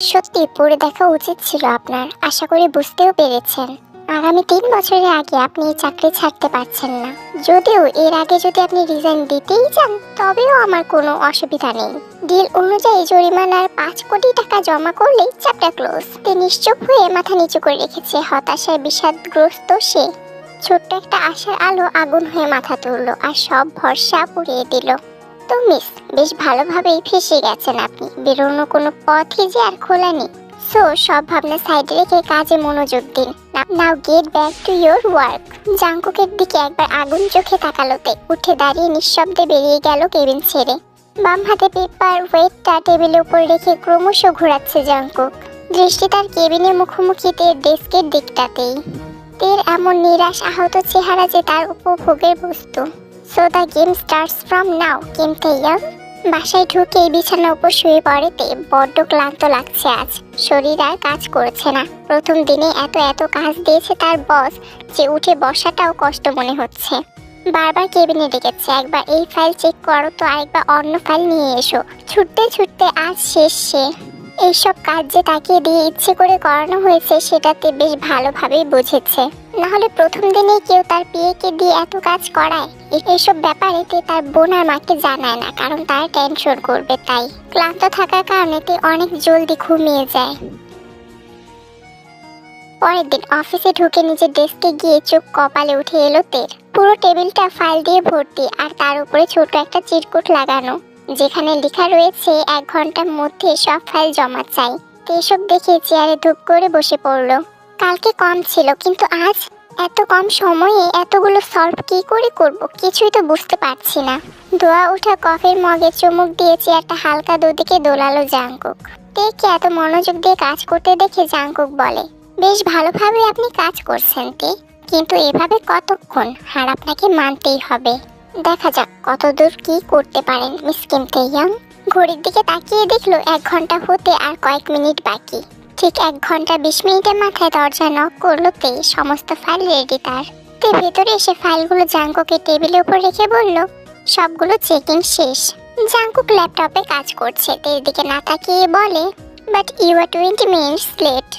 সত্যি পড়ে দেখা উচিত ছিল আপনার। আশা করি বুঝতেও পেরেছেন। আগামী 3 বছরের আগে আপনি এই চাকরি ছাড়তে পারছেন না। যদিও এর আগে যদি আপনি রিজাইন দিতেই চান তবেও আমার কোনো অসুবিধা নেই। ডিল অনুযায়ী জরিমানার 5 কোটি টাকা জমা করলেই চ্যাপ্টার ক্লোজ। তে নিশ্চুপ হয়ে মাথা নিচু করে রেখেছে। হতাশায় বিষাদগ্রস্ত সে। ছোট্ট একটা আশার আলো আগুন হয়ে মাথা তুললো আর সব ভরসা পুড়িয়ে দিল। তো মিস, বেশ ভালোভাবেই ফেসে গেছেন আপনি। বেরোনো কোনো পথই যে আর খোলা নেই। সো সব ভাবনা সাইডে রেখে কাজে মনোযোগ দিন। Now get back to your work. জাংকুকের দিকে একবার আগুন চোখে তাকালোতে উঠে দাঁড়িয়ে নিঃশব্দে বেরিয়ে গেল কেবিন ছেড়ে। বাম হাতে পেপার ওয়েটটা টেবিলের উপর রেখে ক্রমশ ঘোরাচ্ছে জাংকুক। দৃষ্টি তার কেবিনের মুখোমুখি তের ডেস্কের দিকটাতেই। তের এমন নিরাশ আহত চেহারা যে তার উপভোগের বস্তু। So the game starts from now Kim Taeyang. বাসায় ঢুকে বিছানার উপর শুয়ে পড়েতে বড্ড ক্লান্ত লাগছে আজ। শরীর আর কাজ করছে না। প্রথম দিনে এত কাজ দিয়েছে তার বস যে উঠে বসাটাও কষ্ট মনে হচ্ছে। বারবার কেবিনে ডেকেছে, একবার এই ফাইল চেক করো তো, আরেকবার অন্য ফাইল নিয়ে এসো। ছুটতে ছুটতে আজ শেষ সে। এইসব কাজ যে তাকে দিয়ে ইচ্ছে করে করানো হয়েছে সেটাতে বেশ ভালোভাবেই বুঝেছে। নাহলে প্রথম দিনেই কেউ তার পিএকে দিয়ে এত কাজ করায়? এইসব ব্যাপারে তার বোন আর মাকে জানায় না, কারণ তার টেনশন করবে তাই। ক্লান্ত থাকার কারণে অনেক জলদি ঘুমিয়ে যায়। পরের দিন অফিসে ঢুকে নিজের ডেস্কে গিয়ে চোখ কপালে উঠে এলো তের। পুরো টেবিলটা ফাইল দিয়ে ভর্তি আর তার উপরে ছোট একটা চিরকুট লাগানো, যেখানে লেখা রয়েছে 1 ঘন্টার মধ্যে সব ফাইল জমা চাই। এসব দেখে চেয়ারে ধুপ করে বসে পড়লো। কালকে কম ছিল, কিন্তু আজ এত কম সময়ে এতগুলো সলভ কি করে করব কিছুই তো বুঝতে পারছি না। ধোয়া ওঠা কফির মগে চুমুক দিয়ে চেয়ারটা হালকা দুদিকে দোলালো জাংকুক। তেকে এত মনোযোগ দিয়ে কাজ করতে দেখে জাংকুক বলে, বেশ ভালোভাবে আপনি কাজ করছেন তে, কিন্তু এভাবে কতক্ষণ? আর আপনাকে মানতেই হবে। দেখা যাক কতদূর কি করতে পারেন মিস কিম তেইয়াং। ঘড়ির দিকে তাকিয়ে দেখলো 1 ঘন্টা হতে আর কয়েক মিনিট বাকি। ঠিক 1 ঘন্টা 20 মিনিটের মাথায় দরজা নক করলো তে। সমস্ত ফাইল রেডি তার। তে ভেতরে এসে ফাইলগুলো জাংকুকের টেবিলের উপর রেখে বলল, সবগুলো চেকিং শেষ। জাংকুক ল্যাপটপে কাজ করছে। তের দিকে না তাকিয়ে বলে, but you are 20 minutes late.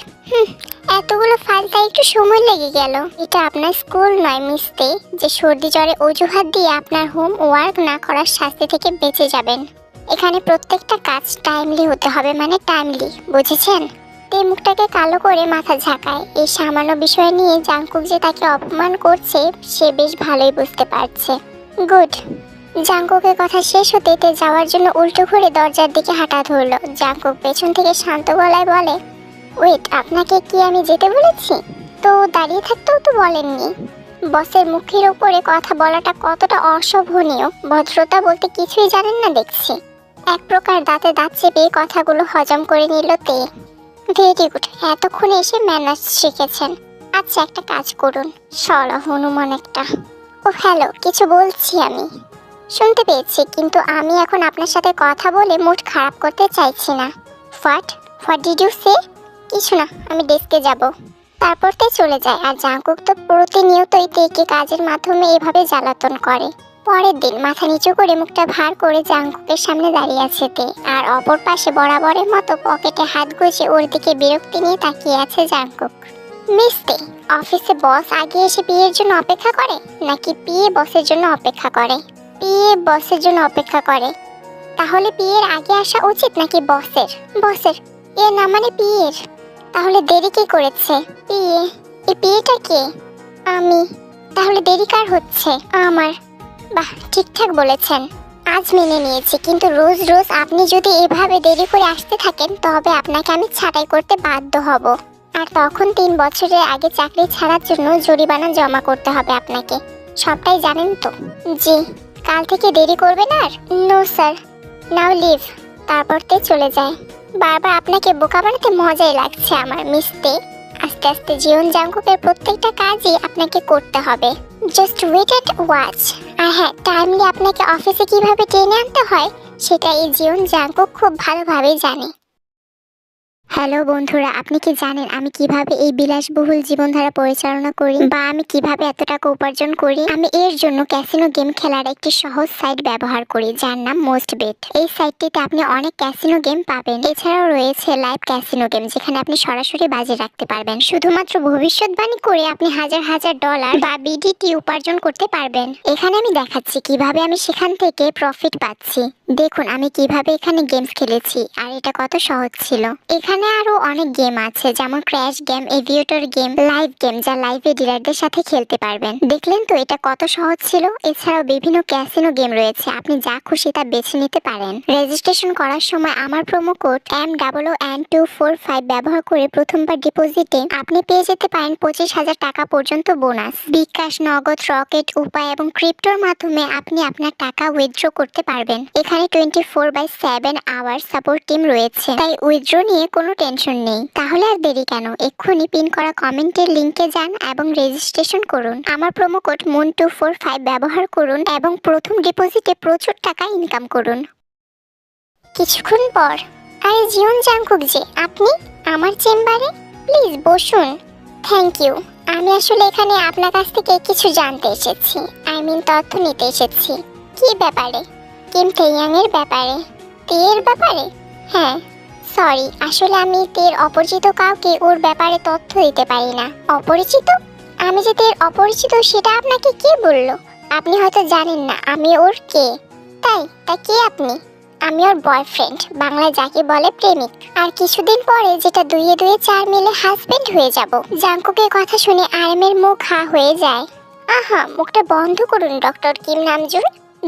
এতগুলো ফাইল তাই একটু সময় লেগে গেল। এটা আপনার স্কুল নয় মিস তে, যে সর্দি জ্বরে অজুহাত দিয়ে আপনার হোম ওয়ার্ক না করার শাস্তি থেকে বেঁচে যাবেন। এখানে প্রত্যেকটা কাজ টাইমলি হতে হবে, মানে টাইমলি, বুঝেছেন? তে মুখটাকে কালো করে মাথা ঝাঁকায়। এই সামান্য বিষয় নিয়ে জাংকুক যে তাকে অপমান করছে সে বেশ ভালোই বুঝতে পারছে। গুড। জাংকুকের কথা শেষ হতে তে যাওয়ার জন্য উল্টো ঘুরে দরজার দিকে হাঁটা ধরলো। জাংকুক পেছন থেকে শান্ত গলায় বলে, ওয়েট, আপনাকে কি আমি যেতে বলেছি? তো দাঁড়িয়ে থাকতেও তো বলেননি। বসের মুখের উপরে কথা বলাটা কতটা অশোভনীয়। ভদ্রতা বলতে কিছুই জানেন না দেখছি। এক প্রকার দাঁতে দাঁত চেপে কথাগুলো হজম করে নিল তে। ভেরি গুড, এতক্ষণে এসে ম্যানার্স শিখেছেন। আচ্ছা, একটা কাজ করুন। সরলা হনুমান একটা। ও হ্যালো, কিছু বলছি আমি। শুনতে পেয়েছি, কিন্তু আমি এখন আপনার সাথে কথা বলে মুড খারাপ করতে চাইছি না। হোয়াট ডিড ইউ সে? কিছু না, আমি ডেস্কে যাব। তারপর তে চলে যায়। আর জাংকুক তো প্রতিনিয়তই তেকে কাজের মাধ্যমে এভাবে জ্বালাতন করে। পরের দিন মাথা নিচু করে মুখটা ভার করে জাংকুকের সামনে দাঁড়িয়ে আছে তে। আর অপর পাশে বরাবরের মতো পকেটে হাত গুজে ওর দিকে বিরক্তি নিয়ে তাকিয়ে আছে জাংকুক। মিস তে, অফিসে বস আগে এসে পিএর জন্য অপেক্ষা করে, নাকি পিএ বসের জন্য অপেক্ষা করে? পিএ বসের জন্য অপেক্ষা করে। তাহলে পিএর আগে আসা উচিত নাকি বসের? বসের এ না, মানে পিএর। তাহলে দেরি কি করেছে? পিএ। এই পিএটা কে? আমি। তাহলে দেরি কার হচ্ছে? আমার। বাহ, ঠিকঠাক বলেছেন। আজ মেনে নিয়েছি, কিন্তু রোজ রোজ আপনি যদি এভাবে দেরি করে আসতে থাকেন তবে আপনাকে আমি ছাঁটাই করতে বাধ্য হব। আর তখন 3 বছরের আগে চাকরি ছাড়ার জন্য জরিমানা জমা করতে হবে আপনাকে। সবটাই জানেন তো? জি। কাল থেকে দেরি করবেন আর? No sir. Now leave. তারপর তে চলে যায়। বারবার আপনাকে বোকা বানাতে মজাই লাগছে আমার মিস তে। আস্তে আস্তে জীবন জাংকুকের প্রত্যেকটা কাজই আপনাকে করতে হবে। Just wait and watch. আর হ্যাঁ, টাইমলি আপনাকে অফিসে কিভাবে টেনে আনতে হয় সেটা এই জীবন জাংকুক খুব ভালোভাবেই জানে। হ্যালো বন্ধুরা, আপনি কি জানেন আমি কিভাবে এই বিলাসবহুল জীবনধারা পরিচালনা করি বা আমি কিভাবে এত টাকা উপার্জন করি? আমি এর জন্য ক্যাসিনো গেম খেলার একটি সহজ সাইট ব্যবহার করি যার নাম মোস্ট বেট। এই সাইটটিতে আপনি অনেক ক্যাসিনো গেম পাবেন। এছাড়াও রয়েছে লাইভ ক্যাসিনো গেম যেখানে আপনি সরাসরি বাজি রাখতে পারবেন। শুধুমাত্র ভবিষ্যৎবাণী করে আপনি হাজার হাজার ডলার বা বিডিটি উপার্জন করতে পারবেন। এখানে আমি দেখাচ্ছি কিভাবে আমি সেখান থেকে প্রফিট পাচ্ছি। দেখুন আমি কিভাবে এখানে গেমস খেলেছি আর এটা কত সহজ ছিল। এখানে আরো অনেক গেম আছে যেমন crash game, aviator game, live game যা লাইভে ডিলারদের সাথে খেলতে পারবেন। দেখলেন তো এটা কত সহজ ছিল। এছাড়াও বিভিন্ন ক্যাসিনো গেম রয়েছে, আপনি যা খুশি তা বেছে নিতে পারেন। রেজিস্ট্রেশন করার সময় আমার প্রোমো কোড MOON245 ব্যবহার করে প্রথমবার ডিপোজিটে আপনি পেয়ে যেতে পারেন 25,000 টাকা পর্যন্ত বোনাস। বিকাশ, নগদ, রকেট, উপায় এবং ক্রিপ্টোর মাধ্যমে আপনি আপনার টাকা উইথড্র করতে পারবেন। এখানে 24/7 আওয়ার সাপোর্ট টিম রয়েছে, তাই উইথড্র নিয়ে কোনো টেনশন নেই। তাহলে আর দেরি কেন, এক্ষুনি পিন করা কমেন্টের লিংকে যান এবং রেজিস্ট্রেশন করুন। আমার প্রোমো কোড MOON245 ব্যবহার করুন এবং প্রথম ডিপোজিটে প্রচুর টাকা ইনকাম করুন। কিছুক্ষণ পর, আরে জিওন জাংকুক যে আপনি আমার চেম্বারে, প্লিজ বসুন। Thank you. আমি আসলে এখানে আপনার কাছ থেকে কিছু জানতে এসেছি, তথ্য নিতে এসেছি। কি ব্যাপারে? কিম তেইয়াং এর ব্যাপারে? তের ব্যাপারে? হ্যাঁ, সরি, আসলে আমি তের অপরিচিত কাউকে ওর ব্যাপারে তথ্য দিতে পারি না। অপরিচিত? আমি যে তের অপরিচিত সেটা আপনাকে কে বললো? আপনি হয়তো জানেন না আমি ওর কে। তাই তা কে আপনি? আমি ওর বয়ফ্রেন্ড, বাংলায় যাকে বলে প্রেমিক। আর কিছুদিন পরে যেটা দুইয়ে দুইয়ে চার মিলে হাজবেন্ড হয়ে যাব। জাংকুকের কথা শুনে আরএমের মুখ হা হয়ে যায়। আহা, মুখটা বন্ধ করুন ডক্টর কিম নামজুন।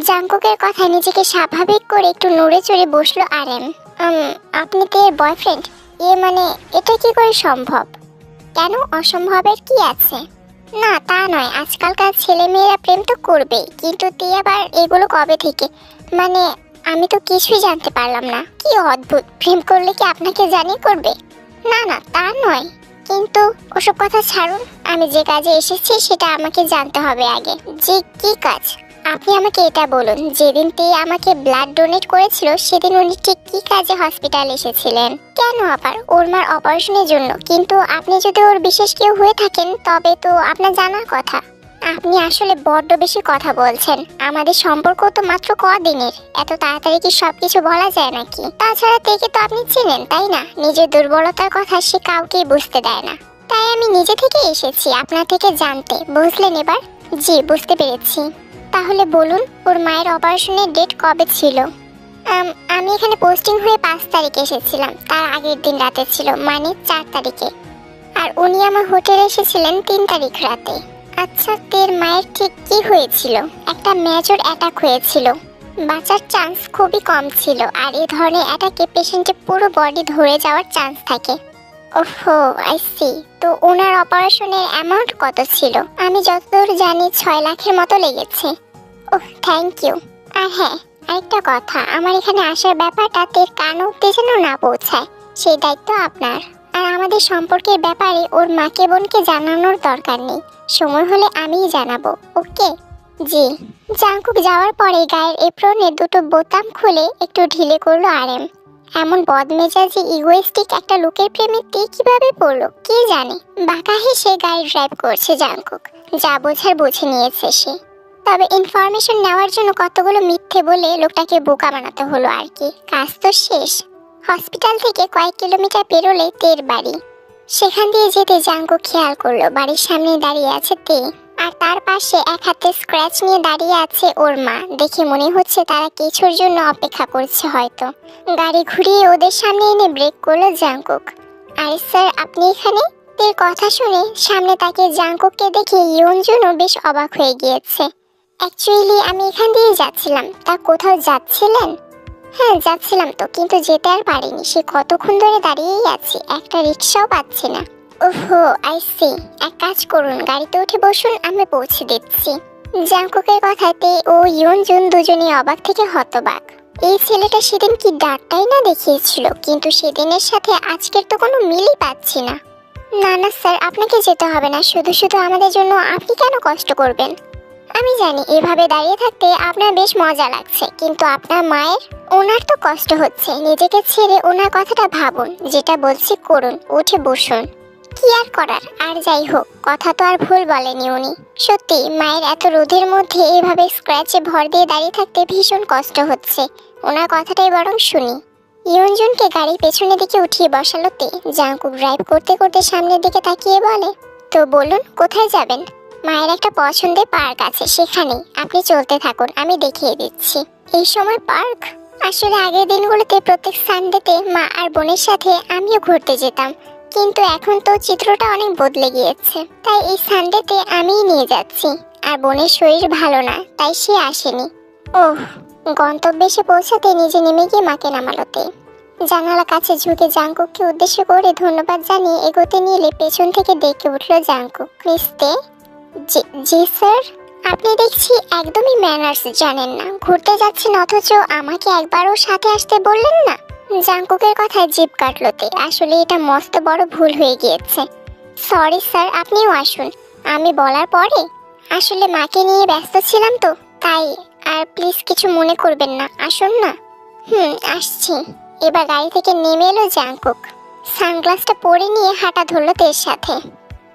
জাংকুকের কথা নিজেকে স্বাভাবিক করে একটু নড়ে চড়ে বসলো আরএম। আপনি তো এর বয়ফ্রেন্ড? মানে এটা কি করে সম্ভব? কেন, অসম্ভবের কি আছে? না তা নয়, আজকালকার ছেলে মেয়েরা প্রেম তো করবেই, কিন্তু তে আবার এগুলো কবে থেকে? মানে আমি তো কিছুই জানতে পারলাম না। কি অদ্ভুত, প্রেম করলে কি আপনাকে জানিয়ে করবে? না না তা নয়, কিন্তু ওসব কথা ছাড়ুন। আমি যে কাজে এসেছি সেটা আমাকে জানতে হবে আগে। যে কি কাজ? আপনি আমাকে এটা বলুন, যেদিন তে আমাকে ব্লাড ডোনেট করেছিল সেদিন উনি ঠিক কি কাজে হসপিটালে এসেছিলেন? কেন আবার? ওর মার অপারেশনের জন্য। কিন্তু আপনি যদি ওর বিশেষ কেউ হয়ে থাকেন তবে তো আপনার জানার কথা। আপনি আসলে বড্ড বেশি কথা বলছেন। আমাদের সম্পর্ক তো মাত্র কদিনের, এত তাড়াতাড়ি কি সবকিছু বলা যায় নাকি? তাছাড়া তেকে তো আপনি চেনেন তাই না? নিজের দুর্বলতার কথা সে কাউকেই বুঝতে দেয় না। তাই আমি নিজে থেকে এসেছি আপনার থেকে জানতে, বুঝলেন এবার? জি, বুঝতে পেরেছি। তাহলে বলুন ওর মায়ের অপারেশনের ডেট কবে ছিল? আমি এখানে পোস্টিং হয়ে 5 তারিখে এসেছিলাম, তার আগের দিন রাতে ছিল, মানে 4 তারিখে। আর উনি আমার হোটেলে এসেছিলেন 3 তারিখ রাতে। আচ্ছা, তের মায়ের ঠিক কি হয়েছিল? একটা মেজর অ্যাটাক হয়েছিল, বাঁচার চান্স খুবই কম ছিল। আর এই ধরনের অ্যাটাকে পেশেন্টের পুরো বডি ধরে যাওয়ার চান্স থাকে। ওহো, আই সি। তো ওনার অপারেশনের অ্যামাউন্ট কত ছিল? আমি যতদূর জানি 6 লাখের মতো লেগেছে। ওহ, থ্যাংক ইউ। আর হ্যাঁ, আরেকটা কথা, আমার এখানে আসার ব্যাপারটা তের কান অব্দি যেন না পৌঁছায়, সেই দায়িত্ব আপনার। আর আমাদের সম্পর্কের ব্যাপারে ওর মাকে বোনকে জানানোর দরকার নেই, সময় হলে আমিই জানাবো, ওকে? জি। জাংকুক যাওয়ার পরে গায়ের এপ্রনে দুটো বোতাম খুলে একটু ঢিলে করলো আরএম। এমন বদমেজাজি ইগোয়েস্টিক একটা লোকের প্রেমে তে কিভাবে পড়লো কে জানে। বাঁকা হেসে গাড়ি ড্রাইভ করছে জাংকুক, যা বোঝার বুঝে নিয়েছে সে। তবে ইনফরমেশন নেওয়ার জন্য কতগুলো মিথ্যে বলে লোকটাকে বোকা বানাতে হলো আর কি। কাজ তো শেষ। হসপিটাল থেকে কয়েক কিলোমিটার পেরোলে তের বাড়ি। সেখান দিয়ে যেতে জাংকুক খেয়াল করলো বাড়ির সামনে দাঁড়িয়ে আছে তে, আর তার পাশে এক হাতে স্ক্র্যাচ নিয়ে দাঁড়িয়ে আছে ওর মা। দেখে মনে হচ্ছে তারা কিছুর জন্য অপেক্ষা করছে হয়তো। গাড়ি ঘুরিয়ে ওদের সামনে এনে ব্রেক করলো জাংকুক। আরে স্যার, আপনি এখানে? তের কথা শুনে সামনে তাকিয়ে জাংকুককে দেখে ইয়নজুনও বেশ অবাক হয়ে গিয়েছে। অ্যাকচুয়ালি আমি এখান দিয়ে যাচ্ছিলাম। তা কোথাও যাচ্ছিলেন? হ্যাঁ যাচ্ছিলাম তো, কিন্তু যেতে আর পারিনি। সে কতক্ষণ ধরে দাঁড়িয়েই আছি, একটা রিক্সাও পাচ্ছি না। ওহো, আই সি। এক কাজ করুন, গাড়িতে উঠে বসুন, আমি পৌঁছে দিচ্ছি। জাংকুকের কথাতে ও ইয়নজুন দুজনেই অবাক থেকে হতবাক। এই ছেলেটা সেদিন কি ডাকটাই না দেখিয়েছিল, কিন্তু সেদিনের সাথে আজকের তো কোনো মিলই পাচ্ছি না। না না স্যার, আপনাকে যেতে হবে না। শুধু শুধু আমাদের জন্য আপনি কেন কষ্ট করবেন? আমি জানি এভাবে দাঁড়িয়ে থাকতে আপনার বেশ মজা লাগছে, কিন্তু আপনার মায়ের, ওনার তো কষ্ট হচ্ছে। নিজেকে ছেড়ে ওনার কথাটা ভাবুন, যেটা বলছি করুন, উঠে বসুন। কি আর করার, আর যাই হোক, কথা তো আর ভুল বলেনি উনি। সত্যি মায়ের এত রোদের মধ্যে এভাবে স্ক্র্যাচে ভর দিয়ে দাঁড়িয়ে থাকতে ভীষণ কষ্ট হচ্ছে। ওনার কথাটাই বরং শুনি। ইয়ঞ্জনকে গাড়ির পেছনের দিকে উঠিয়ে বসালো তে। জাংকুক ড্রাইভ করতে করতে সামনের দিকে তাকিয়ে বলে, তো বলুন কোথায় যাবেন? মায়ের একটা পছন্দের পার্ক আছে, সেখানেই আপনি চলতে থাকুন, আমি দেখিয়ে দিচ্ছি। এই সময় পার্ক? আসলে আগের দিনগুলোতে প্রত্যেক সানডেতে মা আর বোনের সাথে আমিও ঘুরতে যেতাম, কিন্তু এখন তো চিত্রটা অনেক বদলে গিয়েছে। তাই এই সানডেতে আমিই নিয়ে যাচ্ছি। আর বোনের শরীর ভালো না, তাই সে আসেনি। ওহ। গন্তব্যে এসে পৌঁছাতে নিজে নেমে গিয়ে মাকে নামালো তে। জানালা কাছে ঝুঁকে জাংকুককে উদ্দেশ্য করে ধন্যবাদ জানিয়ে এগোতে নিলে পেছন থেকে ডেকে উঠল জাংকুক। মিস তে? জি স্যার। আপনি দেখছি একদমই ম্যানার্স জানেন না। ঘুরতে যাচ্ছেন অথচ আমাকে একবারও সাথে আসতে বললেন না। জাংকুকের কথায় জিভ কাটলো তে। আসলে এটা মস্ত বড় ভুল হয়ে গিয়েছে। সরি স্যার, আপনিও আসুন। আমি বলার পরে আসলে মাকে নিয়ে ব্যস্ত ছিলাম তো, তাই। আর প্লিজ কিছু মনে করবেন না, আসুন না। আসছি। এবার গাড়ি থেকে নেমে এলো জাংকুক। সানগ্লাসটা পরে নিয়ে হাঁটা ধরলো তের সাথে।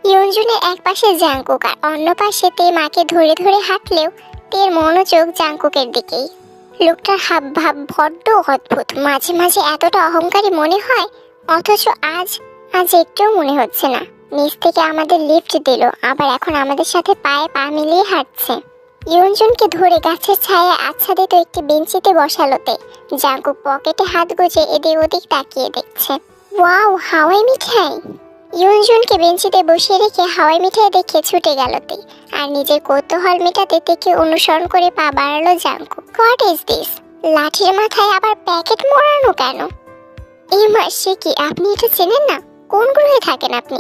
ইয়ঞ্জনের এক পাশে জাংকুক আর অন্য পাশে তে মাকে ধরে ধরে হাঁটলেও তের মনোযোগ জাংকুকের দিকেই। লোকটার হাব ভাব বড্ড অদ্ভুত। মাঝে মাঝে এতটা অহংকারী মনে হয়, অথচ আজ একটুও মনে হচ্ছে না। নিচ থেকে আমাদের লিফট দিল, আবার এখন আমাদের সাথে পায়ে পা মিলিয়ে হাঁটছে। ইয়ঞ্জনকে ধরে গাছের ছায়ায় আচ্ছাদিত একটি বেঞ্চিতে বসালো তে। জাংকুক পকেটে হাত গুজে এদিক ওদিক তাকিয়ে দেখছে। ওয়াও, হাওয়াই মিঠাই! ইয়ঞ্জনকে বেঞ্চিতে বসিয়ে রেখে হাওয়াই মিঠাই দেখে ছুটে গেল তে। আর নিজের কৌতূহল মেটাতে তেকে অনুসরণ করে পা বাড়ালো জাংকুক। What is this? লাঠির মাথায় আবার প্যাকেট মোড়ানো কেন? এই মাসে কি আপনি এটা চেনেন না? কোন গ্রহে থাকেন আপনি?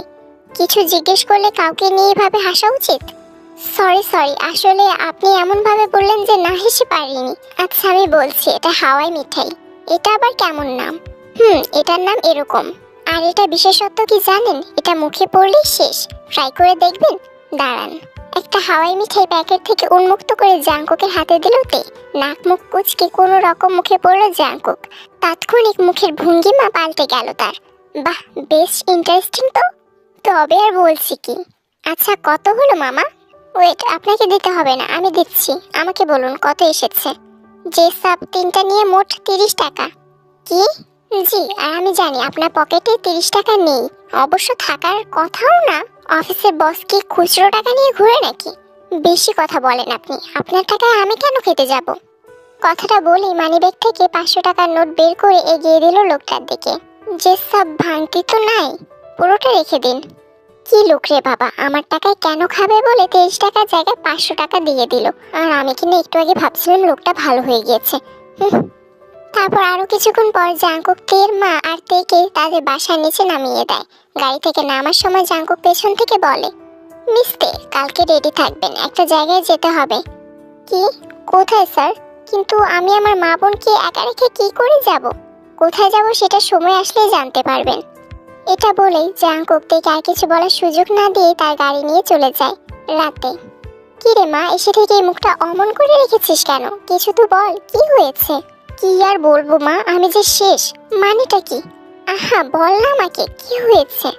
কিছু জিজ্ঞেস করলে কাউকে নিয়ে এভাবে হাসা উচিত? সরি, আসলে আপনি এমন ভাবে বললেন যে না হেসে পারিনি। আচ্ছা আমি বলছি, এটা হাওয়াই মিঠাই। এটা আবার কেমন নাম? এটার নাম এরকম। আর এটা বিশেষত্ব কি জানেন? এটা মুখে পড়লেই শেষ। ট্রাই করে দেখবেন? দাঁড়ান। একটা হাওয়াই মিঠাই প্যাকেট থেকে উন্মুক্ত করে জাংকুকের হাতে দিল তে। নাক মুখ কুচকে কোনো রকম মুখে পড়ল জাংকুক। তাৎক্ষণিক মুখের ভঙ্গিমা পাল্টে গেল তার। বাহ, বেশ ইন্টারেস্টিং তো। তবে আর বলছি কি। আচ্ছা কত হলো মামা? ওয়েট, আপনাকে দিতে হবে না, আমি দিচ্ছি। আমাকে বলুন কত এসেছে। যে সাব তিনটা নিয়ে মোট 30 টাকা। কি? জি, আর আমি জানি আপনার পকেটে 30 টাকা নেই। অবশ্য থাকার কথাও না। অফিসের বস কি খুচরো টাকা নিয়ে ঘুরে নাকি? বেশি কথা বলেন আপনি। আপনার টাকায় আমি কেন খেতে যাব? কথাটা বলেই মানিব্যাগ থেকে 500 টাকার নোট বের করে এগিয়ে দিল লোকটার দিকে। যে সাব ভাঙতি তো নাই, পুরোটা রেখে দিন। কি লোক রে বাবা, আমার টাকায় কেন খাবে বলে 23 টাকার জায়গায় 500 টাকা দিয়ে দিল। আর আমি কিনা একটু আগে ভাবছিলাম লোকটা ভালো হয়ে গিয়েছে। তারপর আরো কিছুক্ষণ পর জাংকুক তের মা আর তেকে তাদের বাসার নিচে নামিয়ে দেয়। গাড়ি থেকে নামার সময় জাংকুক পেছন থেকে বলে, মিস তে, কালকে রেডি থাকবেন, একটা জায়গায় যেতে হবে। কি? কোথায় স্যার? কিন্তু আমি আমার মা বোনকে একা রেখে কি করে যাব? কোথায় যাব সেটা সময় আসলেই জানতে পারবেন। এটা বলেই জাংকুক তেকে আর কিছু বলার সুযোগ না দিয়ে তার গাড়ি নিয়ে চলে যায়। রাতে। কি রে মা, এসে থেকে এই মুখটা অমন করে রেখেছিস কেন? কিছু তো বল, কি হয়েছে? কি আর বলবো মা, আমি যে শেষ। মানেটা কি? আহা বল না আমাকে, কি হয়েছে?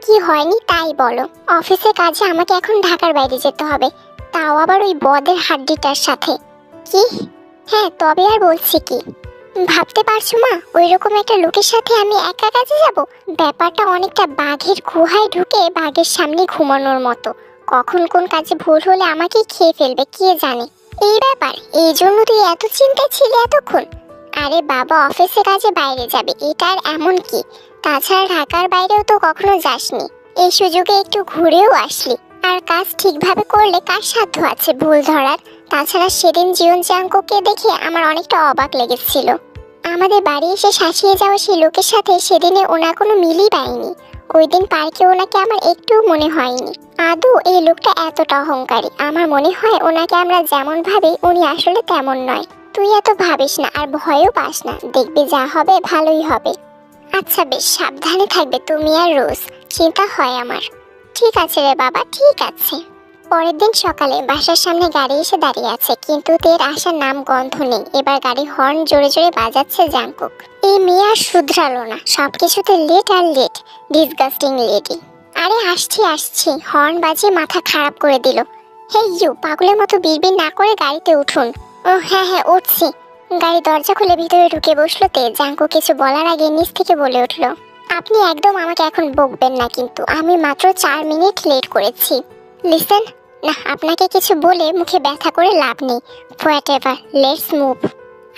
কি হয়নি তাই বলো। অফিসের কাজে আমাকে এখন ঢাকার বাইরে যেতে হবে, তাও আবার ওই বদের হাড্ডিটার সাথে। কি? হ্যাঁ, তবে আর বলছি কি। ভাবতে পারছো মা, ওই রকম একটা লোকের সাথে আমি একা কাজে যাব? ব্যাপারটা অনেকটা বাঘের গুহায় ঢুকে বাঘের সামনে ঘুমানোর মতো। কখন কোন কাজে ভুল হলে আমাকেই খেয়ে ফেলবে কে জানে। এই ব্যাপার, এই জন্য তুই এত চিন্তায় ছিলি এতক্ষণ? আরে বাবা, অফিসে কাজে বাইরে যাবে, এটা আর এমন কি? তাছাড়া ঢাকার বাইরেও তো কখনো যাসনি, এই সুযোগে একটু ঘুরেও আসলি। আর কাজ ঠিকভাবে করলে কার সাধ্য আছে ভুল ধরার? তাছাড়া সেদিন জীবন জাংকুককে দেখে আমার অনেকটা অবাক লেগেছিল। আমাদের বাড়ি এসে শাসিয়ে যাওয়া সেই লোকের সাথে সেদিনে ওনার কোনো মিলই পাইনি। ওই দিন পার্কে ওনাকে আমার একটুও মনে হয়নি। আদৌ এই লোকটা এতটা অহংকারী? আমার মনে হয় ওনাকে আমরা যেমন ভাবি উনি আসলে তেমন নয়। তুই এত ভাবিস না আর ভয়ও পাস না, দেখবি যা হবে ভালোই হবে। আচ্ছা বেশ, সাবধানে থাকবে তুমি আর রোজ। চিন্তা হয় আমার। ঠিক আছে রে বাবা, ঠিক আছে। পরের দিন সকালে বাসার সামনে গাড়ি এসে দাঁড়িয়ে আছে, কিন্তু তের আসার নাম গন্ধ নেই। এবার গাড়ি হর্ন জোরে জোরে বাজাচ্ছে জাংকুক। এই মেয়ে আর শুধরালো না, সবকিছুতে লেট আর লেট। Disgusting lady. আরে আসছি আসছি, হর্ন বাজিয়ে মাথা খারাপ করে দিল। হে ইউ, পাগলের মতো বিড়বিড় না করে গাড়িতে উঠুন। ও হ্যাঁ হ্যাঁ উঠছি। গাড়ি দরজা খুলে ভিতরে ঢুকে বসলো তে। জাংকুক কিছু বলার আগে নিচ থেকে বলে উঠলো, আপনি একদম আমাকে এখন বকবেন না, কিন্তু আমি মাত্র 4 মিনিট লেট করেছি। লিসেন, না আপনাকে কিছু বলে মুখে ব্যথা করে লাভ নেই। Whatever, let's move.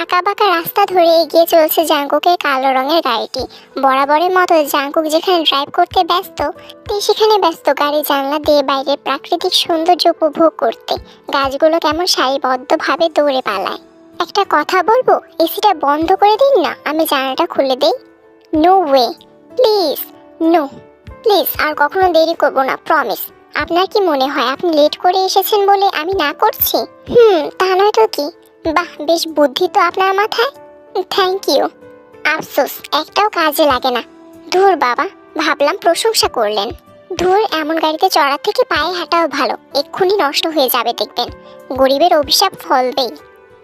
আঁকাবাঁকা রাস্তা ধরে এগিয়ে চলছে জাংকুকের কালো রঙের গাড়িটি। বরাবরের মতো জাংকুক যেখানে ড্রাইভ করতে ব্যস্ত, সেখানে ব্যস্ত গাড়ি জানলা দিয়ে বাইরের প্রাকৃতিক সৌন্দর্য উপভোগ করতে। গাছগুলো কেমন সারিবদ্ধভাবে দৌড়ে পালায়। একটা কথা বলবো, এসিটা বন্ধ করে দিন না, আমি জানালাটা খুলে দেই। No way, please, no please, আর কখনো দেরি করবো না, প্রমিস। আপনার কি মনে হয় আপনি লেট করে এসেছেন বলে আমি না করছি? তা নয় তো কি। বাহ, বেশ বুদ্ধি তো আপনার মাথায়। Thank you. আফসোস, একটাও কাজে লাগে না। ধুর বাবা, ভাবলাম প্রশংসা করলেন। ধুর, এমন গাড়িতে চড়ার থেকে পায়ে হাঁটাও ভালো, এক্ষুনি নষ্ট হয়ে যাবে দেখবেন। গরিবের অভিশাপ ফলবেই।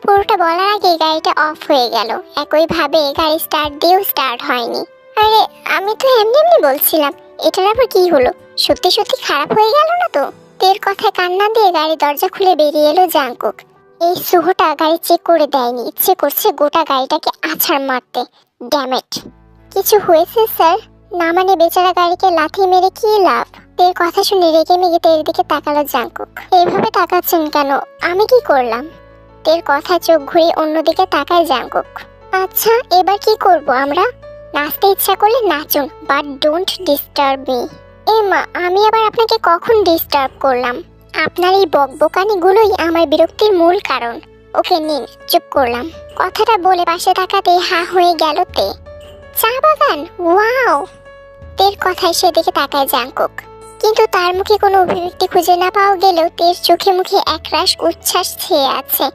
পুরোটা বলার আগে গাড়িটা অফ হয়ে গেল। একইভাবে গাড়ি স্টার্ট দিয়েও স্টার্ট হয়নি। আরে আমি তো এমনি এমনি বলছিলাম, এটার আবার কি হলো? সত্যি সত্যি খারাপ হয়ে গেল না তো? তের কথায় কান্না দিয়ে গাড়ি দরজা খুলে বেরিয়ে এলো জাংকুক। এই সুহটা গাড়ি চেক করে দেয়নি, ইচ্ছে করছে গোটা গাড়িটাকে আছাড় মারতে। ড্যামেট। কিছু হয়েছে স্যার? না মানে বেচারা গাড়িকে লাথি মেরে কি লাভ? তের কথা শুনে রেগে মেগে তের দিকে তাকালো জাংকুক। এইভাবে তাকাচ্ছেন কেন? আমি কি করলাম? তের কথা চোখ ঘুরে অন্যদিকে তাকায় জাংকুক। আচ্ছা, এবার কি করব আমরা? নাচতে ইচ্ছা করলে নাচুন, বাট ডোন্ট ডিস্টার্ব মি। এ মা, আমি আবার আপনাকে কখন ডিস্টার্ব করলাম? আপনার এই বকবকানিগুলোই আমার বিরক্তির মূল কারণ। ওকে নিন, চুপ করলাম। কথাটা বলে পাশে তাকাতেই হা হয়ে গেল তে। চা বাগান, ওয়াও! তের কথায় সেদিকে তাকায় জাংকুক, কিন্তু তার মুখে কোনো অভিব্যক্তি খুঁজে না পাওয়া গেলেও তের চোখে মুখে একরাশ উচ্ছ্বাস ছেয়ে আছে।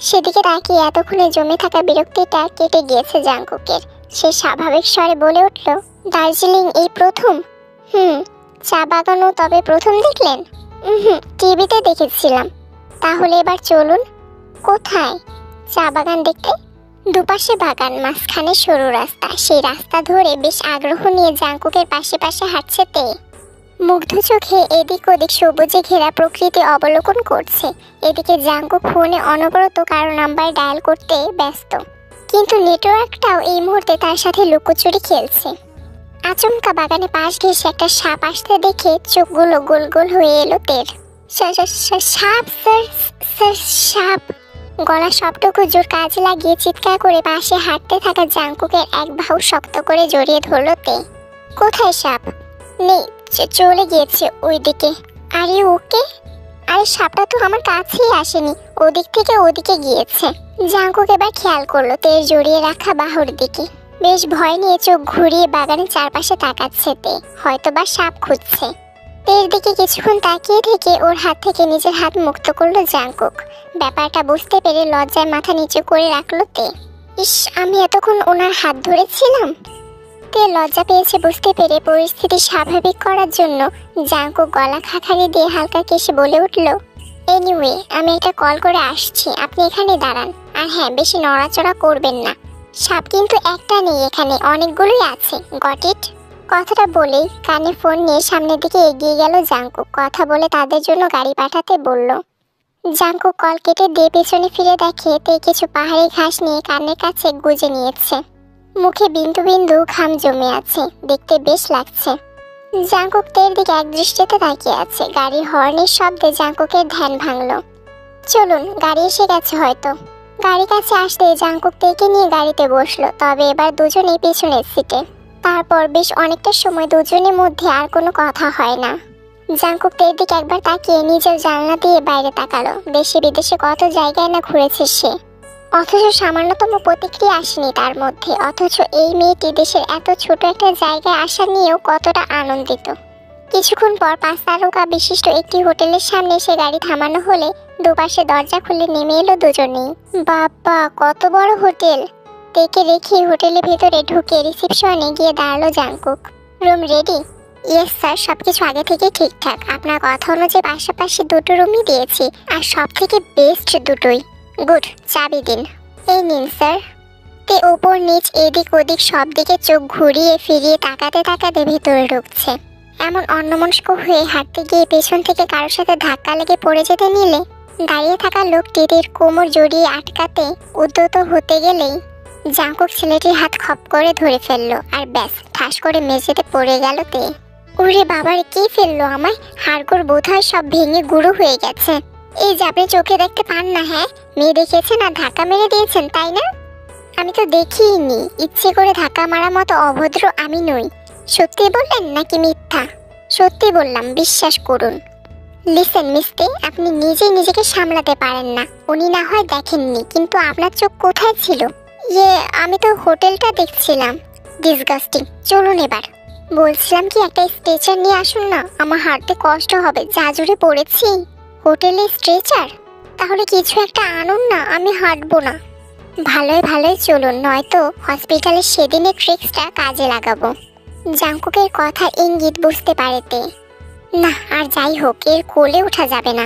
সেদিকে তাকিয়ে এতক্ষণে জমে থাকা বিরক্তিটা কেটে গিয়েছে জাংকুকের। সে স্বাভাবিক স্বরে বলে উঠল, দার্জিলিং এই প্রথম? চা বাগানও তবে প্রথম দেখলেন? টিভিতে দেখেছিলাম। তাহলে এবার চলুন। কোথায়? চা বাগান দেখতে। দুপাশে বাগান, মাঝখানে সরু রাস্তা। সেই রাস্তা ধরে বেশ আগ্রহ নিয়ে জাংকুকের পাশে পাশে হাঁটছে তে। মুগ্ধ চোখে এদিক ওদিক সবুজে ঘেরা প্রকৃতি অবলোকন করছে। এদিকে জাংকুক ফোনে অনবরত কারো নাম্বার ডায়াল করতে ব্যস্ত, কিন্তু নেটওয়ার্কটাও এই মুহূর্তে তার সাথে লুকোচুরি খেলছে। আচমকা বাগানে পাশ ঘেঁষে একটা সাপ আসতে দেখে চোখগুলো গোল গোল হয়ে এলো তের। সাপ স্যার, স্যার সাপ! গলা সবটুকু জোর কাজে লাগিয়ে চিৎকার করে পাশে হাঁটতে থাকা জাংকুকের এক বাহু শক্ত করে জড়িয়ে ধরল তে। কোথায় সাপ? নেই, চলে গিয়েছে ওইদিকে। আরে ওকে? আরে সাপটা তো আমার কাছেই আসেনি, ওদিক থেকে ওদিকে গিয়েছে। জাংকুক এবার খেয়াল করলো তের জড়িয়ে রাখা বাহুর দিকে। বেশ ভয় নিয়ে চোখ ঘুরিয়ে বাগানের চারপাশে তাকাচ্ছে তে, হয়তোবা সাপ খুঁজছে। তের দিকে কিছুক্ষণ তাকিয়ে থেকে ওর হাত থেকে নিজের হাত মুক্ত করলো জাংকুক। ব্যাপারটা বুঝতে পেরে লজ্জায় মাথা নিচু করে রাখলো তে। ইস, আমি এতক্ষণ ওনার হাত ধরেছিলাম। তে লজ্জা পেয়েছে বুঝতে পেরে পরিস্থিতি স্বাভাবিক করার জন্য জাংকুক গলা খাখারি দিয়ে হালকা কেশে বলে উঠল, এনিওয়ে, আমি একটা কল করে আসছি, আপনি এখানে দাঁড়ান। আর হ্যাঁ, বেশি নড়াচড়া করবেন না। সাপ কিন্তু একটা নেই, এখানে অনেকগুলোই আছে। Got it? কথাটা বলেই কানে ফোন নিয়ে সামনের দিকে এগিয়ে গেল জাংকুক। কথা বলে তাদের জন্য গাড়ি পাঠাতে বলল। জাংকুক কল কেটে দিয়ে পেছনে ফিরে দেখে তে কিছু পাহাড়ি ঘাস নিয়ে কানের কাছে গুজে নিয়েছে। মুখে বিন্দু বিন্দু ঘাম জমে আছে, দেখতে বেশ লাগছে। জাংকুক তের দিকে এক দৃষ্টিতে তাকিয়ে আছে। গাড়ির হর্নের শব্দে জাংকুকের ধ্যান ভাঙল। চলুন, গাড়ি এসে গেছে হয়তো। গাড়ি কাছে আসতে জাংকুক তেকে নিয়ে গাড়িতে বসলো, তবে এবার দুজনেই পেছনের সিটে। তারপর বেশ অনেকটা সময় দুজনের মধ্যে আর কোনো কথা হয় না। জাংকুক তের দিকে একবার তাকিয়ে নিজের জানলা দিয়ে বাইরে তাকালো। দেশে বিদেশে কত জায়গায় না ঘুরেছে সে, অথচ সামান্যতম প্রতিক্রিয়া আসেনি তার মধ্যে। অথচ এই মেয়েটি দেশের এত ছোট একটা জায়গায় আসা নিয়েও কতটা আনন্দিত। কিছুক্ষণ পর 5 তারকা বিশিষ্ট একটি হোটেলের সামনে এসে গাড়ি থামানো হলে দুপাশে দরজা খুলে নেমে এলো দুজনেই। বাবা, কত বড় হোটেল! তেকে রেখে হোটেলের ভেতরে ঢুকে রিসেপশনে গিয়ে দাঁড়ালো Jungkook. Room ready? Yes sir, সবকিছু আগে থেকে ঠিকঠাক। আপনার কথা অনুযায়ী পাশাপাশি দুটো রুমই দিয়েছি, আর সব থেকে বেস্ট দুটোই। গুড, চাবি দিন। এই নিন স্যার। তে ওপর নিচ এদিক ওদিক সব দিকে চোখ ঘুরিয়ে ফিরিয়ে তাকাতে তাকাতে ভেতরে ঢুকছে। এমন অন্যমনস্ক হয়ে হাঁটতে গিয়ে পেছন থেকে কারোর সাথে ধাক্কা লেগে পড়ে যেতে নিলে দাঁড়িয়ে থাকা লোকটির কোমর জড়িয়ে আটকাতে উদ্যত হতে গেলেই জাঙ্কুক ছেলেটির হাত খপ করে ধরে ফেললো, আর ব্যাস ঠাস করে মেঝেতে পড়ে গেল তে। ওরে বাবার, কি ফেললো আমায়? হাড়গোড় বোধহয় সব ভেঙে গুঁড়ো হয়ে গেছে। এই যে আপনি চোখে দেখতে পান না? হ্যাঁ, মেয়ে দেখেছেন আর ধাক্কা মেরে দিয়েছেন, তাই না? আমি তো দেখিনি। ইচ্ছে করে ধাক্কা মারার মতো অভদ্র আমি নই। সত্যি বললেন নাকি মিথ্যা? সত্যি বললাম, বিশ্বাস করুন। লিসেন মিস্তে, আপনি নিজেই নিজেকে সামলাতে পারেন না। উনি না হয় দেখেননি, কিন্তু আপনার চোখ কোথায় ছিল? আমি তো হোটেলটা দেখছিলাম। ডিসগাস্টিং। চলুন এবার। বলছিলাম কি, একটা স্ট্রেচার নিয়ে আসুন না, আমার হাঁটতে কষ্ট হবে, যা জোরে পড়েছি। হোটেলে স্ট্রেচার? তাহলে কিছু একটা আনুন না, আমি হাঁটবো না। ভালোই ভালোই চলুন, নয়তো হসপিটালের সেদিনের ট্রিক্সটা কাজে লাগাবো। জাঙ্কুকের কথা ইঙ্গিত বুঝতে পারেতে। না, আর যাই হোক, এর কোলে ওঠা যাবে না।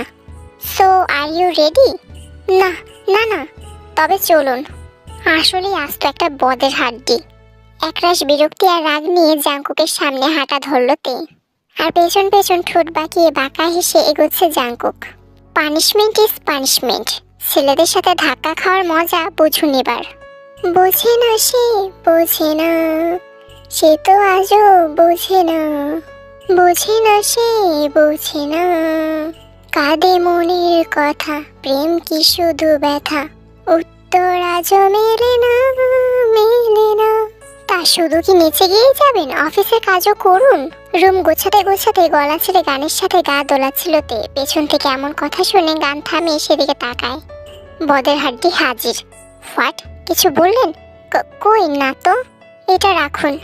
So are you ready? না না না, তবে চলুন। আসলেই আজ তো একটা বদের হাড্ডি। একরাশ বিরক্তি আর রাগ নিয়ে জাঙ্কুকের সামনে হাঁটা ধরলো তে, আর পেছন পেছন ঠোঁট বাঁকিয়ে বাঁকা হেসে এগোচ্ছে জাঙ্কুক। Punishment is punishment. ছেলেদের সাথে ধাক্কা খাওয়ার মজা বুঝুন এবার। বোঝে না সে, বোঝে না, সে তো আজও বোঝে না। বোঝে না সে, বোঝে না, কাঁদে মনের কথা, প্রেম কি শুধু ব্যথা, উত্তর আজও মেলে না, মেলে না। তা শুধু কি নিচে গিয়ে যাবেন? অফিসের কাজও করুন। রুম গোছাতে গোছাতে গলা ছেড়ে গানের সাথে গা দোলাচ্ছিল তে। পেছন থেকে এমন কথা শুনে গান থামিয়ে সেদিকে তাকায়। বদের হাড্ডি হাজির। হোয়াট? কিছু বললেন? কই না তো। এটা রাখুন।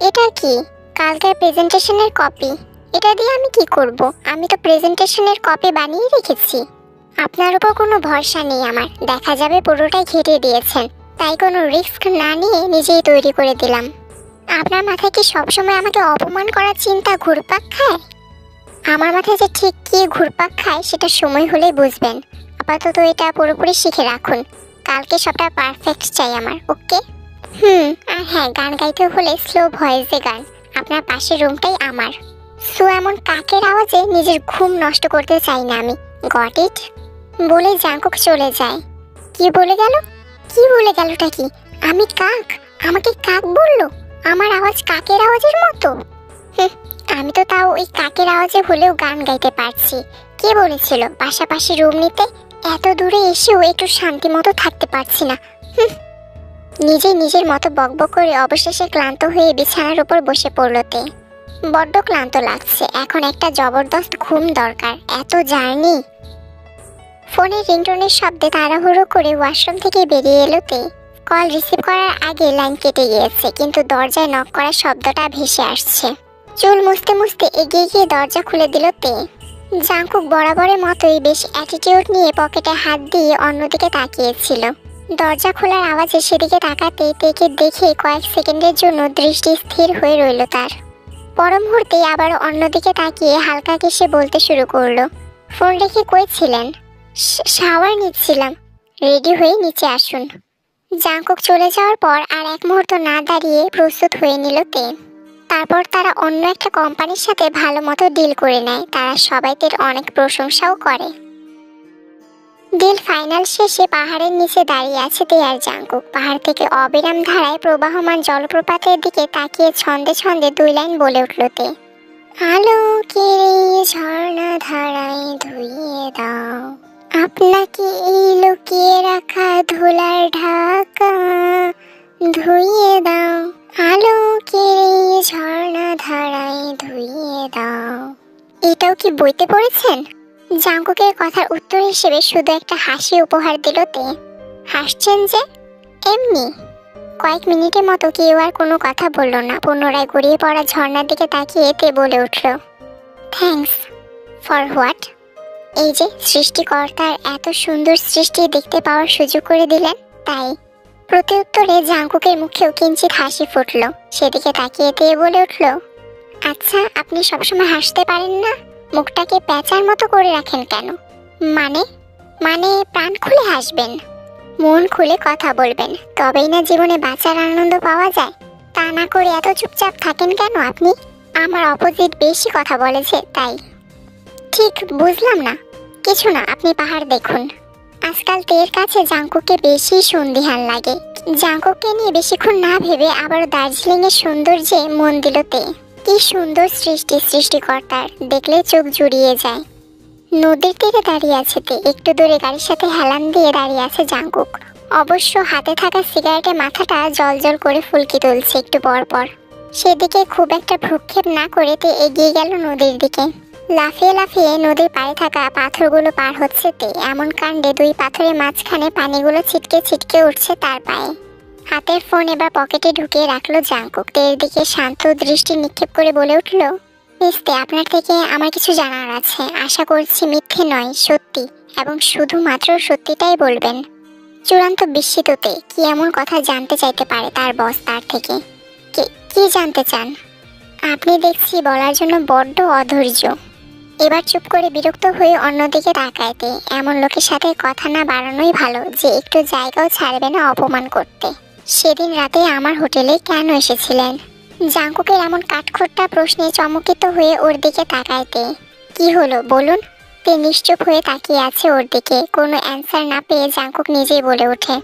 এটা কি? কালকের প্রেজেন্টেশনের কপি। এটা দিয়ে আমি কি করব? আমি তো প্রেজেন্টেশনের কপি বানিয়ে রেখেছি। আপনার উপর কোনো ভরসা নেই আমার। দেখা যাবে পুরোটাই ঘেটে দিয়েছেন, তাই কোনো রিস্ক না নিয়ে নিজেই তৈরি করে দিলাম। আপনার মাথায় কি সবসময় আমাকে অপমান করার চিন্তা ঘুরপাক খায়? আমার মাথায় যে ঠিক কি ঘুরপাক খায় সেটা সময় হলেই বুঝবেন। আপাতত এটা পুরোপুরি শিখে রাখুন। কালকে সবটা পারফেক্ট চাই আমার, ওকে? আর হ্যাঁ, গান গাইতে হলে স্লো ভয়েসে গান। আপনার পাশের রুমটাই আমার। সো এমন কাকের আওয়াজে নিজের ঘুম নষ্ট করতে চাই না আমি। Got it? বলে জাঙ্কুক চলে যায়। কি বলে গেল? কি বলে গেলটা কি? আমি কাক? আমাকে কাক বললো? আমার আওয়াজ কাকের আওয়াজের মতো? আমি তো তাও ওই কাকের আওয়াজে হলেও গান গাইতে পারছি। কে বলেছিল পাশাপাশি রুম নিতে? এত দূরে এসেও একটু শান্তি মতো থাকতে পারছি না। নিজেই নিজের মতো বকবক করে অবশেষে ক্লান্ত হয়ে বিছানার উপর বসে পড়লো তে। বড্ড ক্লান্ত লাগছে, এখন একটা জবরদস্ত ঘুম দরকার। এত জার্নি। ফোনের রিংটোনের শব্দে তাড়াহুড়ো করে ওয়াশরুম থেকে বেরিয়ে এলো তে। কল রিসিভ করার আগে লাইন কেটে গিয়েছে, কিন্তু দরজায় নক করার শব্দটা ভেসে আসছে। চুল মুছতে মুছতে এগিয়ে গিয়ে দরজা খুলে দিল তে। জাঙ্কুক বরাবরের মতোই বেশ অ্যাটিটিউড নিয়ে পকেটে হাত দিয়ে অন্যদিকে তাকিয়েছিল। দরজা খোলার আওয়াজে সেদিকে তাকাতে তেকে দেখে কয়েক সেকেন্ডের জন্য দৃষ্টি স্থির হয়ে রইল তার। পর মুহূর্তেই আবার অন্যদিকে তাকিয়ে হালকা কেসে বলতে শুরু করলো, ফোন রেখে কই ছিলেন? শাওয়ার নিচ্ছিলাম। রেডি হয়ে নিচে আসুন। জাঙ্কুক চলে যাওয়ার পর আর এক মুহূর্ত না দাঁড়িয়ে প্রস্তুত হয়ে নিল তে। তারপর তারা অন্য একটা কোম্পানির সাথে ভালো মতো ডিল করে নেয়। তারা সবাই তার অনেক প্রশংসাও করে। ডিল ফাইনাল শেষে পাহাড়ের নিচে দাঁড়িয়ে আছে তে আর জাঙ্কুক। পাহাড় থেকে অবিরাম ধারায় প্রবাহমান জলপ্রপাতের দিকে তাকিয়ে ছন্দে ছন্দে দুই লাইন বলে উঠল তে। আলোকে ঝর্ণা ধারায় ধুইয়ে দাও আপনাকে এই লুকিয়ে রাখা ধুলার ঢাকা, ধুইয়ে দাও আলোকে ঝর্ণা ধারায় ধুইয়ে দাও। এটাও কি বইতে পড়েছেন? জাঙ্কুকের কথার উত্তর হিসেবে শুধু একটা হাসি উপহার দিল তে। হাসছেন যে? এমনি। কয়েক মিনিটের মতো কেউ আর কোনো কথা বলল না। পুনরায় গড়িয়ে পড়া ঝর্ণার দিকে তাকিয়ে তে বলে উঠল, থ্যাঙ্কস ফর হোয়াট? এই যে সৃষ্টিকর্তার এত সুন্দর সৃষ্টি দেখতে পাওয়ার সুযোগ করে দিলেন, তাই। প্রতি উত্তরে জাঙ্কুকের মুখেও কিঞ্চিত হাসি ফুটল। সেদিকে তাকিয়ে তে বলে উঠল, আচ্ছা, আপনি সবসময় হাসতে পারেন না? মুখটাকে প্যাঁচার মতো করে রাখেন কেন? মানে মানে প্রাণ খুলে হাসবেন, মন খুলে কথা বলবেন, তবেই না জীবনে বাঁচার আনন্দ পাওয়া যায়। তা না করে এত চুপচাপ থাকেন কেন আপনি? আমার অপোজিট বেশি কথা বলেছে তাই। ঠিক বুঝলাম না। কিছু না, আপনি পাহাড় দেখুন। আজকাল তের কাছে জাঙ্কুকে বেশি সন্দিহান লাগে। জাঙ্কুককে নিয়ে বেশিক্ষণ না ভেবে আবার দার্জিলিং এর সৌন্দর্যে মন দিল তে। কি সুন্দর সৃষ্টিকর্তার, দেখলে চোখ জুড়িয়ে যায়। নদীর তীরে দাঁড়িয়ে আছে তে, একটু দূরে গাড়ির সাথে হেলান দিয়ে দাঁড়িয়ে আছে জাঙ্কুক। অবশ্য হাতে থাকা সিগারেটে মাথাটা জল করে ফুলকি তুলছে একটু পর পর। সেদিকে খুব একটা ভ্রুক্ষেপ না করে তে এগিয়ে গেল নদীর দিকে। লাফিয়ে লাফিয়ে নদীর পাড়ে থাকা পাথরগুলো পার হচ্ছে তে। এমন কাণ্ডে দুই পাথরের মাঝখানে পানিগুলো ছিটকে উঠছে তার পায়ে। হাতের ফোন এবার পকেটে ঢুকিয়ে রাখলো জাঙ্কুক। তের দিকে শান্ত দৃষ্টি নিক্ষেপ করে বলে উঠল, মিস্তে, আপনার থেকে আমার কিছু জানার আছে। আশা করছি মিথ্যে নয়, সত্যি, এবং শুধুমাত্র সত্যিটাই বলবেন। চূড়ান্ত বিস্মিততে কি এমন কথা জানতে চাইতে পারে তার বস তার থেকে? কি জানতে চান? আপনি দেখছি বলার জন্য বড্ড অধৈর্য। এবার চুপ করে বিরক্ত হয়ে অন্যদিকে তাকাইতে। এমন লোকের সাথে কথা না বাড়ানোই ভালো, যে একটু জায়গাও ছাড়বে না অপমান করতে। সেদিন রাতে আমার হোটেলে কেন এসেছিলেন? জাঙ্কুকের এমন কাঠখোট্টা প্রশ্নে চমকিত হয়ে ওর দিকে তাকাইতে। কি হলো বলুন? তে নিশ্চুপ হয়ে তাকিয়ে আছে ওর দিকে। কোনো অ্যান্সার না পেয়ে জাঙ্কুক নিজেই বলে ওঠে,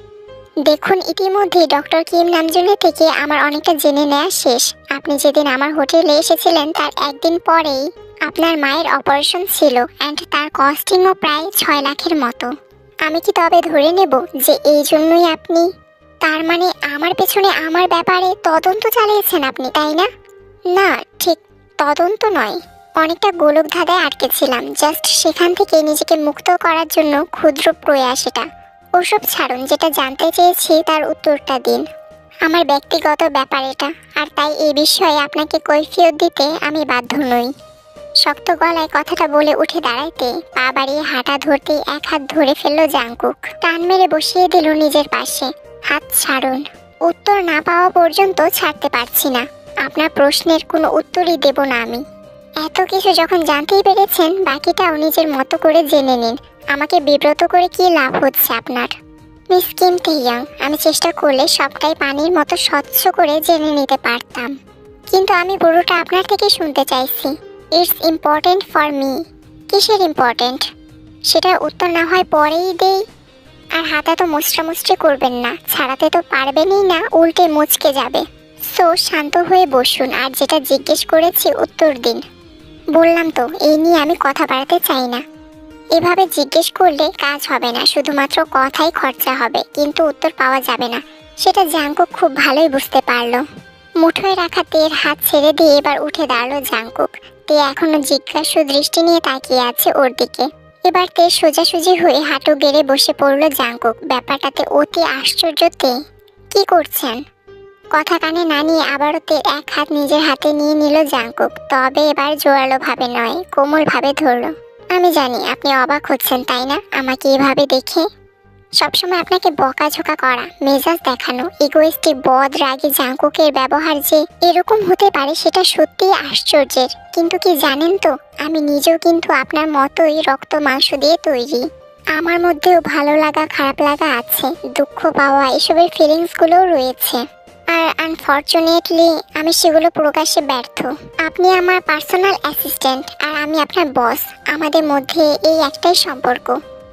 দেখুন, ইতিমধ্যে ডক্টর কিম নামজনের থেকে আমার অনেকটা জেনে নেওয়া শেষ। আপনি যেদিন আমার হোটেলে এসেছিলেন তার একদিন পরেই আপনার মায়ের অপারেশন ছিল, অ্যান্ড তার কস্টিংও প্রায় 6 লাখের মতো। আমি কি তবে ধরে নেব যে এই জন্যই আপনি, তার মানে আমার পেছনে আমার ব্যাপারে তদন্ত চালিয়েছেন আপনি, তাই না? না, ঠিক তদন্ত নয়, অনেকটা গোলক ধাঁধায় আটকেছিলাম। জাস্ট সেখান থেকে নিজেকে মুক্ত করার জন্য ক্ষুদ্র প্রয়াস এটা। ওসব ছাড়ুন, যেটা জানতে চেয়েছি তার উত্তরটা দিন। আমার ব্যক্তিগত ব্যাপার এটা, আর তাই এই বিষয়ে আপনাকে কৈফিয়ত দিতে আমি বাধ্য নই। শক্ত গলায় কথাটা বলে উঠে দাঁড়াইতে পা বাড়িয়ে হাঁটা ধরতেই এক হাত ধরে ফেলল জাঙ্কুক। টান মেরে বসিয়ে দিল নিজের পাশে। হাত ছাড়ুন। উত্তর না পাওয়া পর্যন্ত ছাড়তে পারছি না। আপনার প্রশ্নের কোনো উত্তরই দেব না আমি। এত কিছু যখন জানতেই পেরেছেন, বাকিটাও নিজের মতো করে জেনে নিন। আমাকে বিব্রত করে কি লাভ হচ্ছে আপনার? মিস কিম তেইয়াং, আমি চেষ্টা করলে সবটাই পানির মতো স্বচ্ছ করে জেনে নিতে পারতাম, কিন্তু আমি পুরোটা আপনার থেকে শুনতে চাইছি। It's important for me. কিসের ইম্পর্টেন্ট? সেটার উত্তর না হয় পরেই দেই। আর হাতে তো মুচড়ামুচড়ি করবেন না, ছাড়াতে তো পারবেনই না, উল্টে মুচকে যাবে। সো শান্ত হয়ে বসুন, আর যেটা জিজ্ঞেস করেছি উত্তর দিন। বললাম তো, এই নিয়ে আমি কথা বাড়াতে চাই না। এভাবে জিজ্ঞেস করলে কাজ হবে না, শুধুমাত্র কথাই খরচা হবে, কিন্তু উত্তর পাওয়া যাবে না। সেটা জাঙ্কুক খুব ভালোই বুঝতে পারলো। মুঠোয় রাখা তের হাত ছেড়ে দিয়ে এবার উঠে দাঁড়ালো জাঙ্কুক। তে এখনো জিজ্ঞাসু দৃষ্টি নিয়ে তাকিয়ে আছে ওর দিকে। এবার তে সোজাসুজি হয়ে হাঁটু গেড়ে বসে পড়লো জাঙ্কুক। ব্যাপারটাতে অতি আশ্চর্য তে। কি করছেন? কথা কানে না নিয়ে আবারও তে এক হাত নিজের হাতে নিয়ে নিল জাঙ্কুক। তবে এবার জোরালো ভাবে নয়, কোমল ভাবে ধরলো। আমি জানি আপনি অবাক হচ্ছেন, তাই না, আমাকে এভাবে দেখে? সবসময় আপনাকে বকাঝোকা করা, মেজাজ দেখানো, ইগোইস্টিক বদ রাগী জাঙ্কুকের ব্যবহার যে এরকম হতে পারে সেটা সত্যিই আশ্চর্যের। কিন্তু কি জানেন তো, আমি নিজেও কিন্তু আপনার মতোই রক্ত মাংস দিয়ে তৈরি। আমার মধ্যেও ভালো লাগা, খারাপ লাগা আছে, দুঃখ পাওয়া, এসবের ফিলিংসগুলোও রয়েছে। আর আনফর্চুনেটলি আমি সেগুলো প্রকাশে ব্যর্থ। আপনি আমার পার্সোনাল অ্যাসিস্ট্যান্ট আর আমি আপনার বস। আমাদের মধ্যে এই একটাই সম্পর্ক।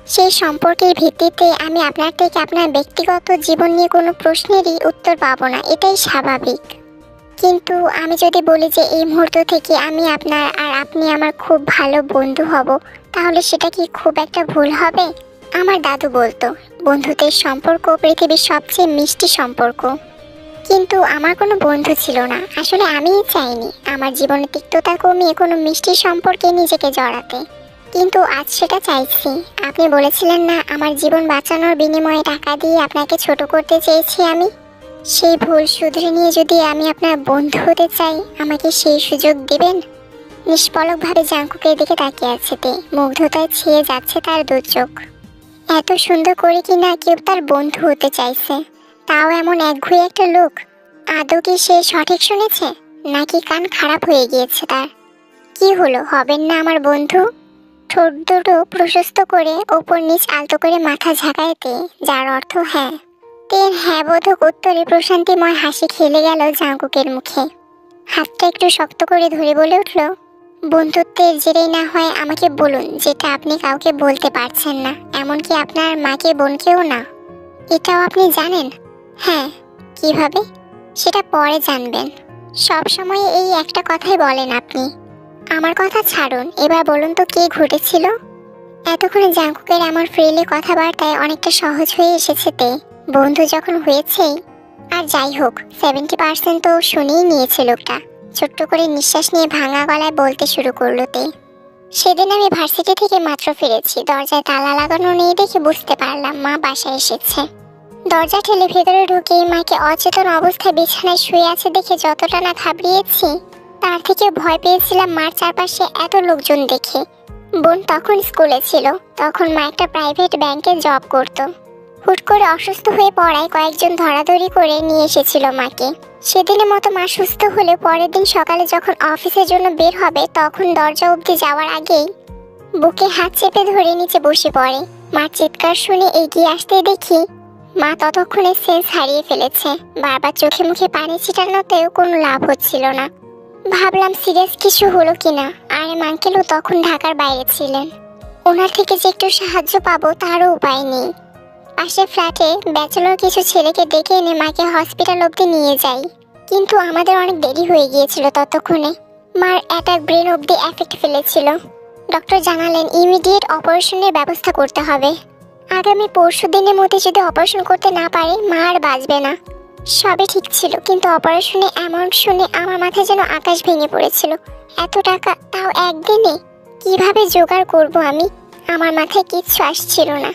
সেই সম্পর্কের ভিত্তিতে আমি আপনার থেকে আপনার ব্যক্তিগত জীবন নিয়ে কোনো প্রশ্নেরই উত্তর পাবো না, এটাই স্বাভাবিক। কিন্তু আমি যদি বলি যে এই মুহূর্ত থেকে আমি আপনার আর আপনি আমার খুব ভালো বন্ধু হব, তাহলে সেটা কি খুব একটা ভুল হবে? আমার দাদু বলতো, বন্ধুদের সম্পর্ক পৃথিবীর সবচেয়ে মিষ্টি সম্পর্ক। কিন্তু আমার কোনো বন্ধু ছিল না। আসলে আমিই চাইনি আমার জীবনে তিক্ততা কমিয়ে কোনো মিষ্টি সম্পর্কে নিজেকে জড়াতে, কিন্তু আজ সেটা চাইছি। আপনি বলেছিলেন না, আমার জীবন বাঁচানোর বিনিময়ে টাকা দিয়ে আপনাকে ছোট করতে চেয়েছি আমি। সেই ভুল শুধরে নিয়ে যদি আমি আপনার বন্ধু হতে চাই, আমাকে সেই সুযোগ দিবেন? নিষ্পলকভাবে জাঙ্কুকের দিকে তাকিয়ে আছে তে। মুগ্ধতায় ছেয়ে যাচ্ছে তার দু চোখ। এত সুন্দর করে কি না কেউ তার বন্ধু হতে চাইছে, তাও এমন একঘুয়ে একটা লোক। আদৌ কি সে সঠিক শুনেছে? নাকি কান খারাপ হয়ে গিয়েছে তার? কি হলো, হবেন না আমার বন্ধু? ঠোঁট দুটো প্রশস্ত করে ওপর নিচ আলতো করে মাথা ঝাঁকাইতে, যার অর্থ হ্যাঁ। তের হ্যাঁ বোধক উত্তরে প্রশান্তিময় হাসি খেলে গেল জাঙ্কুকের মুখে। হাতটা একটু শক্ত করে ধরে বলে উঠল, বন্ধুত্বের জেরেই না হয় আমাকে বলুন যেটা আপনি কাউকে বলতে পারছেন না, এমনকি আপনার মাকে বোনকেও না। এটাও আপনি জানেন? হ্যাঁ। কিভাবে? সেটা পরে জানবেন। সব সময় এই একটা কথাই বলেন আপনি। আমার কথা ছাড়ুন, এবার বলুন তো কি ঘটেছিল? এতক্ষণে জাঙ্কুকের আমার ফ্রিলি কথাবার্তায় অনেকটা সহজ হয়ে এসেছে তে। বন্ধু যখন হয়েছেই, আর যাই হোক 70% তো শুনেই নিয়েছে লোকটা। ছোট্ট করে নিঃশ্বাস নিয়ে ভাঙা গলায় বলতে শুরু করলো তে। সেদিন আমি ভার্সিটি থেকে মাত্র ফিরেছি, দরজায় তালা লাগানো নেই দেখে বুঝতে পারলাম মা বাসায় এসেছে। দরজা ঠেলে ভেতরে ঢুকেই মাকে অচেতন অবস্থায় বিছানায় শুয়ে আছে দেখে যতটা না ঘাবড়িয়েছি, তার থেকে ভয় পেয়েছিলাম মার চারপাশে এত লোকজন দেখে। বোন তখন স্কুলে ছিল, তখন মা একটা প্রাইভেট ব্যাংকে জব করত। হুট করে অসুস্থ হয়ে পড়ায় কয়েকজন ধরাধরি করে নিয়ে এসেছিল মাকে। সেদিনের মতো মা সুস্থ হলে পরের দিন সকালে যখন অফিসের জন্য বের হবে, তখন দরজা অবধি যাওয়ার আগেই বুকে হাত চেপে ধরে নিচে বসে পড়ে। মার চিৎকার শুনে এগিয়ে আসতে দেখি মা ততক্ষণে সেন্স হারিয়ে ফেলেছে। বারবার চোখে মুখে পানি ছিটানোতেও কোনো লাভ হচ্ছিল না। ভাবলাম সিরিয়াস কিছু হলো কিনা। আর আঙ্কেলও তখন ঢাকার বাইরে ছিলেন, ওনার থেকে যে একটু সাহায্য পাবো তারও উপায় নেই। পাশে ফ্ল্যাটে ব্যাচেলর কিছু ছেলেকে ডেকে এনে মাকে হসপিটাল অবধি নিয়ে যাই, কিন্তু আমাদের অনেক দেরি হয়ে গিয়েছিল। ততক্ষণে মার অ্যাটাক ব্রেন অবধি এফেক্ট ফেলেছিল। ডক্টর জানালেন ইমিডিয়েট অপারেশনের ব্যবস্থা করতে হবে। আগামী পরশু দিনের মধ্যে যদি অপারেশন করতে না পারে মা আর বাঁচবে না। সবই ঠিক ছিল, কিন্তু অপারেশনে অ্যামাউন্ট শুনে আমার মাথায় যেন আকাশ ভেঙে পড়েছিল। এত টাকা, তাও একদিনে কিভাবে জোগাড় করব আমি? আমার মাথায় কিচ্ছু আসছিল না।